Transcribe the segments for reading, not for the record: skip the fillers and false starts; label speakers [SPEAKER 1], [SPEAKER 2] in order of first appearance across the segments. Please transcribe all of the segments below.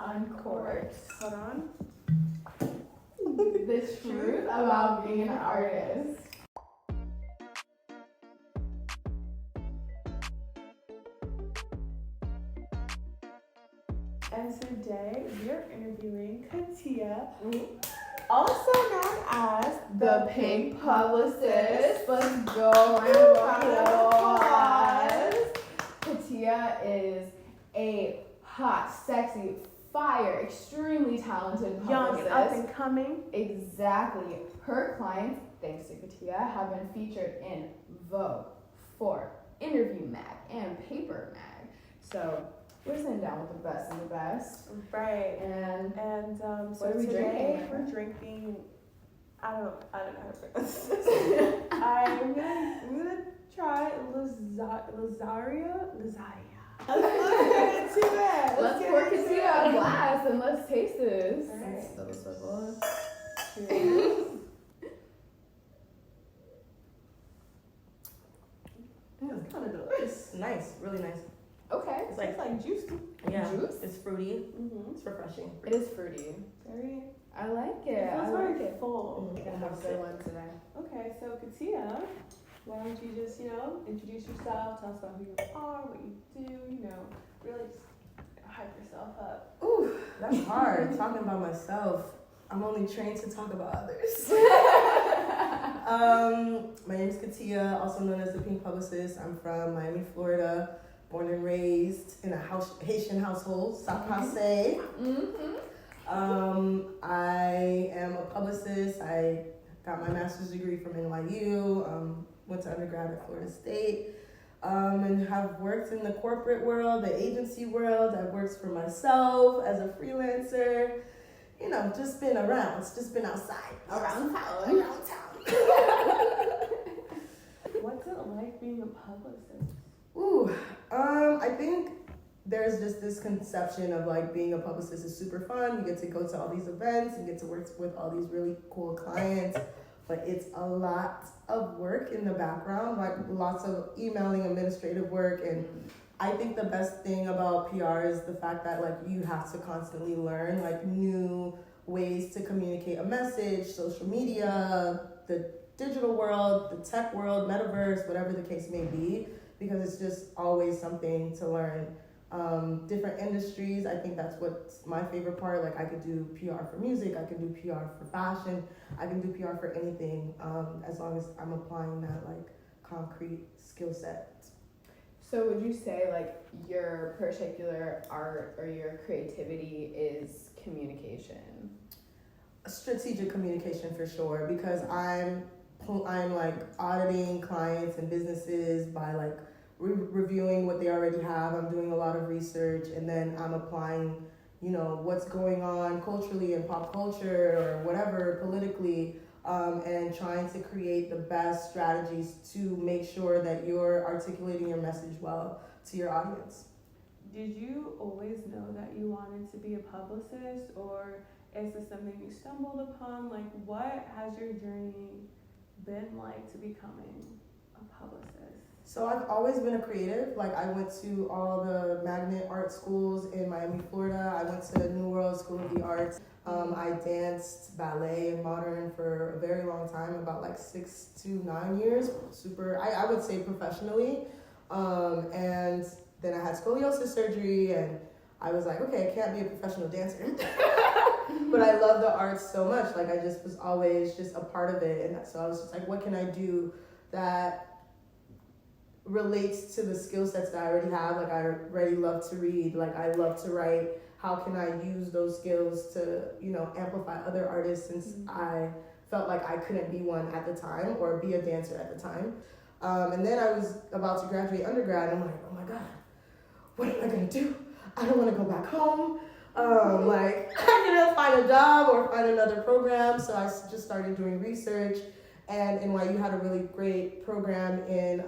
[SPEAKER 1] Uncorked.
[SPEAKER 2] Hold on.
[SPEAKER 1] The truth about being an artist.
[SPEAKER 2] And today we are interviewing Taliyah, also known as
[SPEAKER 1] The Pink Publicist. Let's go. Round of applause. Taliyah is a hot, sexy, fire, extremely talented
[SPEAKER 2] young
[SPEAKER 1] publicist.
[SPEAKER 2] and up and coming.
[SPEAKER 1] Exactly. Her clients, thanks to Taliyah, have been featured in Vogue, Forbes, Interview Mag, and Paper Mag. So we're sitting down with the best of the best.
[SPEAKER 2] Right.
[SPEAKER 1] And
[SPEAKER 2] So
[SPEAKER 1] what are we
[SPEAKER 2] today
[SPEAKER 1] drinking?
[SPEAKER 2] we're drinking. I don't know how to pronounce this. I'm gonna try Lazaria. Let's get into it.
[SPEAKER 1] let's pour Taliyah a glass and let's taste this.
[SPEAKER 2] All right.
[SPEAKER 1] Let's double swivel.
[SPEAKER 2] Cheers.
[SPEAKER 3] It's kind of delicious. Nice, really nice.
[SPEAKER 1] Okay.
[SPEAKER 3] It's like,
[SPEAKER 2] It's like juice.
[SPEAKER 3] yeah,
[SPEAKER 1] juice?
[SPEAKER 3] it's fruity.
[SPEAKER 2] Mm-hmm.
[SPEAKER 3] It's refreshing.
[SPEAKER 1] It is fruity.
[SPEAKER 2] Very.
[SPEAKER 1] I like it.
[SPEAKER 2] It
[SPEAKER 1] I
[SPEAKER 2] feels
[SPEAKER 1] like
[SPEAKER 2] very
[SPEAKER 1] it.
[SPEAKER 2] full.
[SPEAKER 1] We're gonna have a good one today.
[SPEAKER 2] Okay, so Taliyah, why don't you just, introduce yourself, tell us about who you are, what you do, really just hype yourself up.
[SPEAKER 3] Ooh, that's hard. Talking about myself. I'm only trained to talk about others. My name is Taliyah, also known as the Pink Publicist. I'm from Miami, Florida, born and raised in a Haitian household, South Passe. I am a publicist. I got my master's degree from NYU, went to undergrad at Florida State, and have worked in the corporate world, the agency world. I've worked for myself as a freelancer, just been around, just been outside.
[SPEAKER 1] Around town.
[SPEAKER 2] What's it like being a publicist?
[SPEAKER 3] Ooh, I think there's just this conception of like being a publicist is super fun. You get to go to all these events and get to work with all these really cool clients, but it's a lot of work in the background, like lots of emailing, administrative work. And I think the best thing about PR is the fact that like you have to constantly learn like new ways to communicate a message, social media, the digital world, the tech world, metaverse, whatever the case may be, because it's just always something to learn. Different industries, I think that's what's my favorite part. Like I could do PR for music, I can do PR for fashion, I can do PR for anything, as long as I'm applying that like concrete skill set.
[SPEAKER 1] So would you say like your particular art or your creativity is communication?
[SPEAKER 3] Strategic communication for sure, because I'm like auditing clients and businesses by like reviewing what they already have. I'm doing a lot of research, and then I'm applying, what's going on culturally in pop culture or whatever politically, and trying to create the best strategies to make sure that you're articulating your message well to your audience.
[SPEAKER 2] Did you always know that you wanted to be a publicist, or is this something you stumbled upon? Like, what has your journey been like to becoming a publicist?
[SPEAKER 3] So I've always been a creative. Like I went to all the magnet art schools in Miami, Florida. I went to New World School of the Arts. I danced ballet and modern for a very long time, about like 6 to 9 years. I would say professionally. And then I had scoliosis surgery, and I was like, okay, I can't be a professional dancer. But I love the arts so much. Like I just was always just a part of it. And so I was just like, what can I do that relates to the skill sets that I already have? Like I already love to read, like I love to write. How can I use those skills to, amplify other artists, since I felt like I couldn't be one at the time or be a dancer at the time. And then I was about to graduate undergrad, and I'm like, oh my God, what am I gonna do? I don't wanna go back home. I'm gonna find a job or find another program. So I just started doing research. And NYU had a really great program in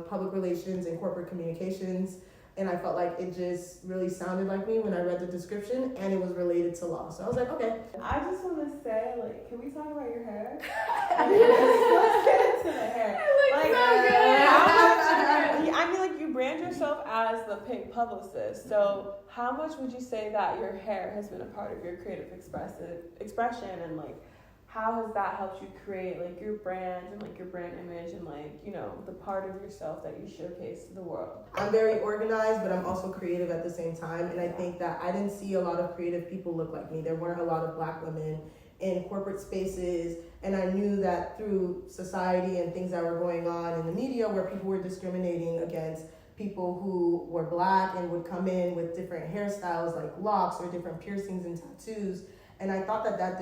[SPEAKER 3] public relations and corporate communications. and I felt like it just really sounded like me when I read the description, and it was related to law. So I was like, okay.
[SPEAKER 2] I just want to say, like, can we talk about your hair? Let's get into the hair. Like, I mean, like, you brand yourself as the pink publicist. So how much would you say that your hair has been a part of your creative expression, and like, how has that helped you create like your brand and like your brand image and like, you know, the part of yourself that you showcase to the world?
[SPEAKER 3] I'm very organized, but I'm also creative at the same time. And I think that I didn't see a lot of creative people look like me. There weren't a lot of Black women in corporate spaces. And I knew that through society and things that were going on in the media where people were discriminating against people who were Black and would come in with different hairstyles like locks or different piercings and tattoos. And I thought that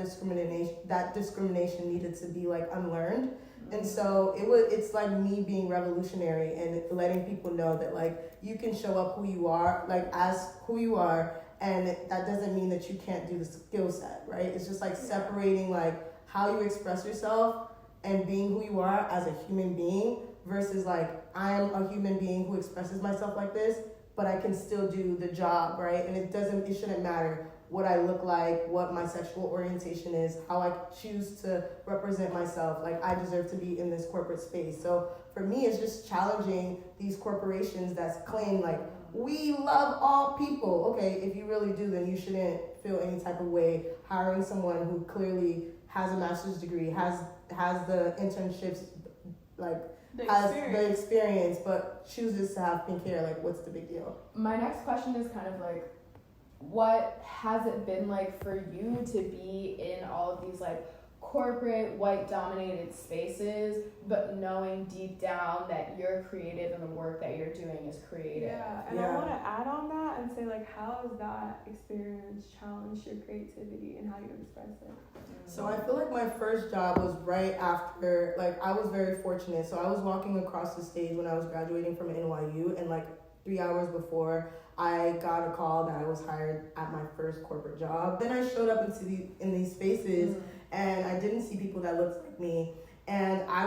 [SPEAKER 3] discrimination needed to be like unlearned. And so it's like me being revolutionary and letting people know that like you can show up who you are, like as who you are, and that doesn't mean that you can't do the skill set, right? It's just like separating like how you express yourself and being who you are as a human being versus like I'm a human being who expresses myself like this, but I can still do the job, right? And it shouldn't matter what I look like, what my sexual orientation is, how I choose to represent myself. Like I deserve to be in this corporate space. So for me, it's just challenging these corporations that claim like, we love all people. Okay, if you really do, then you shouldn't feel any type of way hiring someone who clearly has a master's degree, has the internships, like has the experience, but chooses to have pink hair. Like what's the big deal?
[SPEAKER 1] My next question is kind of like, what has it been like for you to be in all of these like corporate white dominated spaces, but knowing deep down that you're creative and the work that you're doing is creative?
[SPEAKER 2] And I want to add on that and say like, how has that experience challenged your creativity and how you express it?
[SPEAKER 3] So I feel like my first job was right after, like I was very fortunate. So I was walking across the stage when I was graduating from NYU, and like 3 hours before I got a call that I was hired at my first corporate job. Then I showed up in these spaces and I didn't see people that looked like me, and I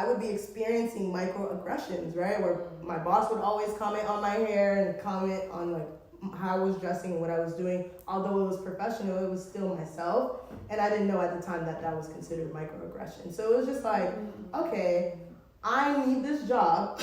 [SPEAKER 3] would be experiencing microaggressions, right? Where my boss would always comment on my hair and comment on like how I was dressing and what I was doing. Although it was professional, it was still myself, and I didn't know at the time that was considered microaggression. So it was just like, okay, I need this job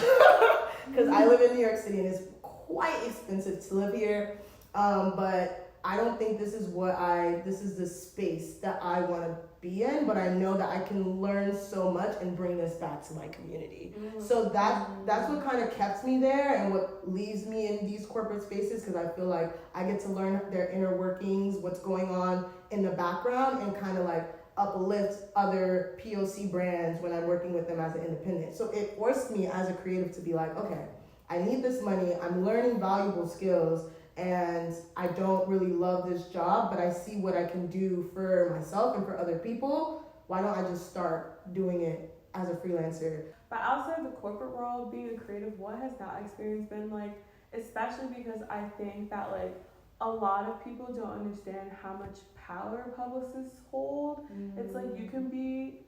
[SPEAKER 3] because I live in New York City and it's quite expensive to live here, but I don't think this is the space that I want to be in, but I know that I can learn so much and bring this back to my community. So that's what kind of kept me there and what leaves me in these corporate spaces, because I feel like I get to learn their inner workings, what's going on in the background, and kind of like uplift other POC brands when I'm working with them as an independent. So it forced me as a creative to be like, okay, I need this money, I'm learning valuable skills, and I don't really love this job, but I see what I can do for myself and for other people. Why don't I just start doing it as a freelancer?
[SPEAKER 2] But outside the corporate world, being a creative, what has that experience been like? Especially because I think that like a lot of people don't understand how much power publicists hold. It's like you can be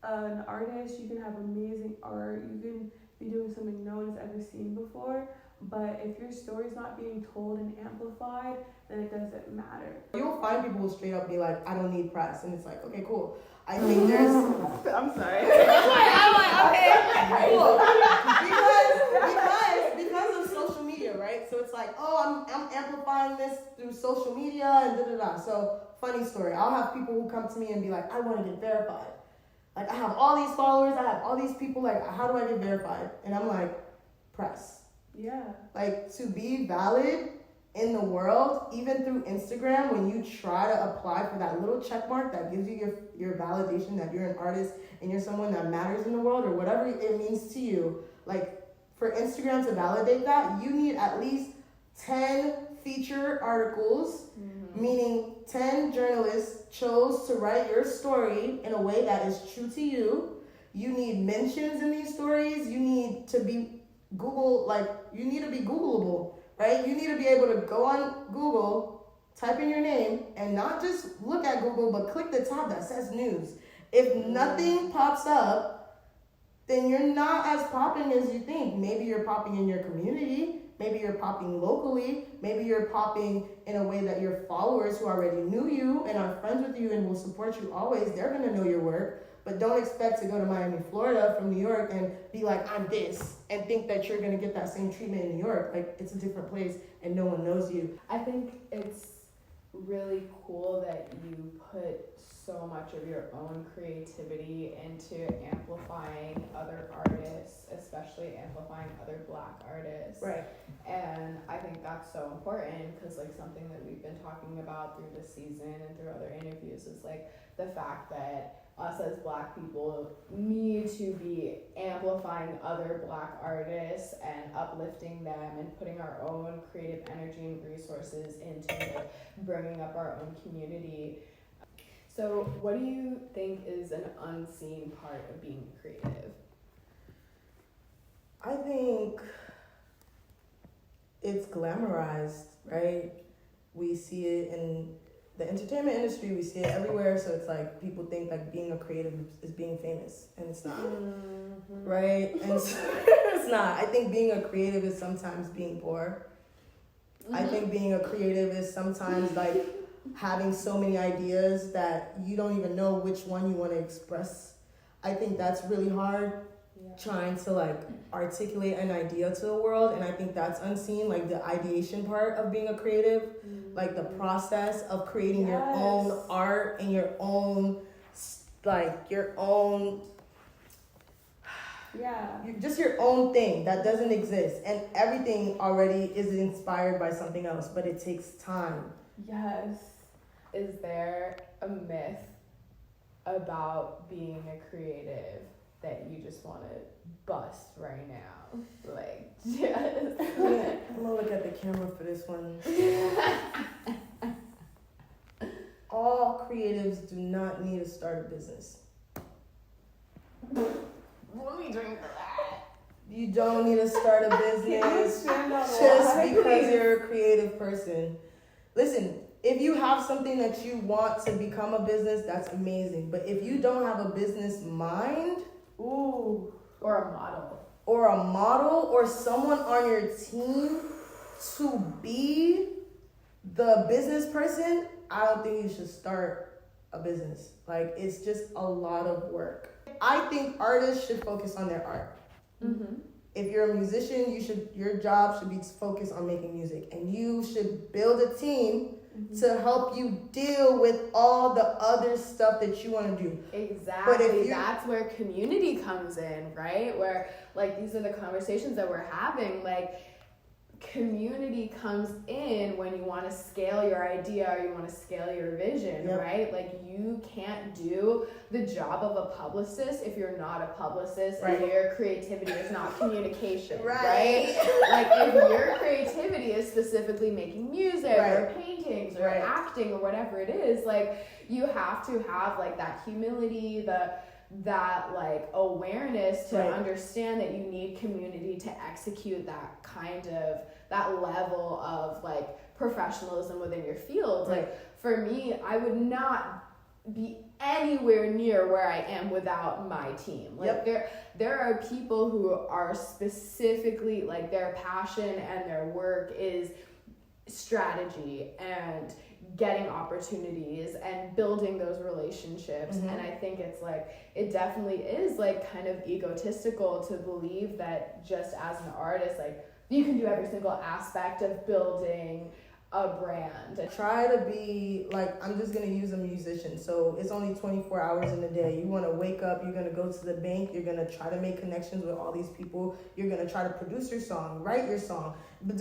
[SPEAKER 2] an artist, you can have amazing art, you can be doing something no one has ever seen before, but if your story's not being told and amplified, then it doesn't matter.
[SPEAKER 3] You'll find people who straight up be like, I don't need press, and it's like, okay, cool. I think there's
[SPEAKER 2] I'm sorry.
[SPEAKER 3] I'm like, okay, cool. because of social media, right? So it's like, oh, I'm amplifying this through social media and da-da-da. So funny story, I'll have people who come to me and be like, I want to get verified. Like, I have all these followers, I have all these people, like, how do I get verified? And I'm like, press.
[SPEAKER 2] Yeah.
[SPEAKER 3] Like, to be valid in the world, even through Instagram, when you try to apply for that little check mark that gives you your validation that you're an artist and you're someone that matters in the world or whatever it means to you, like, for Instagram to validate that, you need at least 10 feature articles, meaning 10 journalists chose to write your story in a way that is true to you. You need mentions in these stories. You need to be you need to be Googleable, right? You need to be able to go on Google, type in your name, and not just look at Google, but click the tab that says news. If nothing pops up, then you're not as popping as you think. Maybe you're popping in your community, Maybe you're popping locally. Maybe you're popping in a way that your followers who already knew you and are friends with you and will support you always, they're gonna know your work. But don't expect to go to Miami, Florida from New York and be like, I'm this, and think that you're gonna get that same treatment in New York. Like, it's a different place and no one knows you.
[SPEAKER 1] I think it's really cool that you put so much of your own creativity into amplifying other artists, especially amplifying other Black artists.
[SPEAKER 3] Right.
[SPEAKER 1] And I think that's so important because like something that we've been talking about through this season and through other interviews is like the fact that us as Black people need to be amplifying other Black artists and uplifting them and putting our own creative energy and resources into like bringing up our own community. So what do you think is an unseen part of being creative?
[SPEAKER 3] I think it's glamorized, right? We see it in the entertainment industry, we see it everywhere, so it's like people think like being a creative is being famous, and it's not. Right? And so, it's not. I think being a creative is sometimes being poor. I think being a creative is sometimes like having so many ideas that you don't even know which one you want to express. I think that's really hard, trying to like articulate an idea to the world, and I think that's unseen, like the ideation part of being a creative, like the process of creating your own art and your own just your own thing that doesn't exist, and everything already is inspired by something else, but it takes time.
[SPEAKER 1] Yes. Is there a myth about being a creative that you just want to bust right now? Like, just...
[SPEAKER 3] I'm gonna look at the camera for this one. All creatives do not need to start a business.
[SPEAKER 1] Let me drink that.
[SPEAKER 3] You don't need to start a business just because you're a creative person. Listen, if you have something that you want to become a business, that's amazing. But if you don't have a business mind,
[SPEAKER 1] or a model,
[SPEAKER 3] or someone on your team to be the business person, I don't think you should start a business. Like, it's just a lot of work. I think artists should focus on their art. If you're a musician, your job should be focused on making music, and you should build a team to help you deal with all the other stuff that you want to do.
[SPEAKER 1] Exactly. But that's where community comes in, right? Where like these are the conversations that we're having. Like, community comes in when you want to scale your idea or you want to scale your vision, right? Like, you can't do the job of a publicist if you're not a publicist and your creativity is not communication, right? Like, if your creativity is specifically making music or paintings or acting or whatever it is, like, you have to have like that humility, that like awareness to understand that you need community to execute that level of like professionalism within your field. Like, for me, I would not be anywhere near where I am without my team. Like, there are people who are specifically like their passion and their work is strategy and getting opportunities and building those relationships. And I think it's like, it definitely is like kind of egotistical to believe that just as an artist, like, you can do every single aspect of building a brand.
[SPEAKER 3] Try to be like, I'm just gonna use a musician, so it's only 24 hours in a day. You want to wake up, you're gonna go to the bank, you're gonna try to make connections with all these people, you're gonna try to produce your song, write your song, but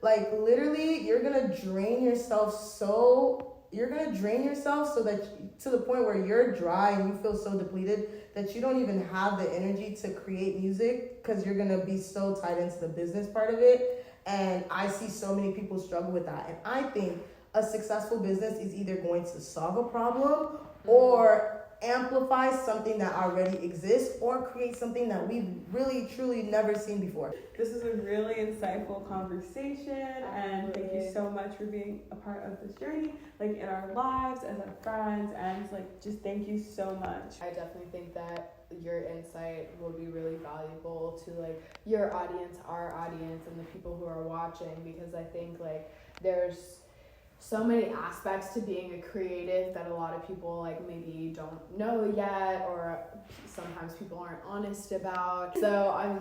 [SPEAKER 3] like literally you're gonna drain yourself so that to the point where you're dry and you feel so depleted that you don't even have the energy to create music because you're gonna be so tied into the business part of it. And I see so many people struggle with that. And I think a successful business is either going to solve a problem or amplify something that already exists or create something that we've really, truly never seen before.
[SPEAKER 2] This is a really insightful conversation, and thank you so much for being a part of this journey, like in our lives, as our friends, and like just thank you so much.
[SPEAKER 1] I definitely think that your insight will be really valuable to like your audience, our audience, and the people who are watching, because I think like there's so many aspects to being a creative that a lot of people like maybe don't know yet, or sometimes people aren't honest about. So I'm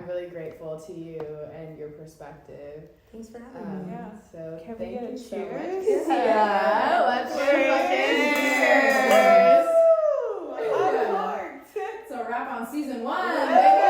[SPEAKER 1] really grateful to you and your perspective.
[SPEAKER 3] Thanks for having me.
[SPEAKER 2] Yeah.
[SPEAKER 1] So
[SPEAKER 2] Can we
[SPEAKER 1] thank
[SPEAKER 2] get a
[SPEAKER 1] you so
[SPEAKER 2] cheers?
[SPEAKER 1] much. Yeah, let's
[SPEAKER 2] Cheers.
[SPEAKER 1] cheers.
[SPEAKER 2] Uncorked.
[SPEAKER 1] It's a wrap on season 1.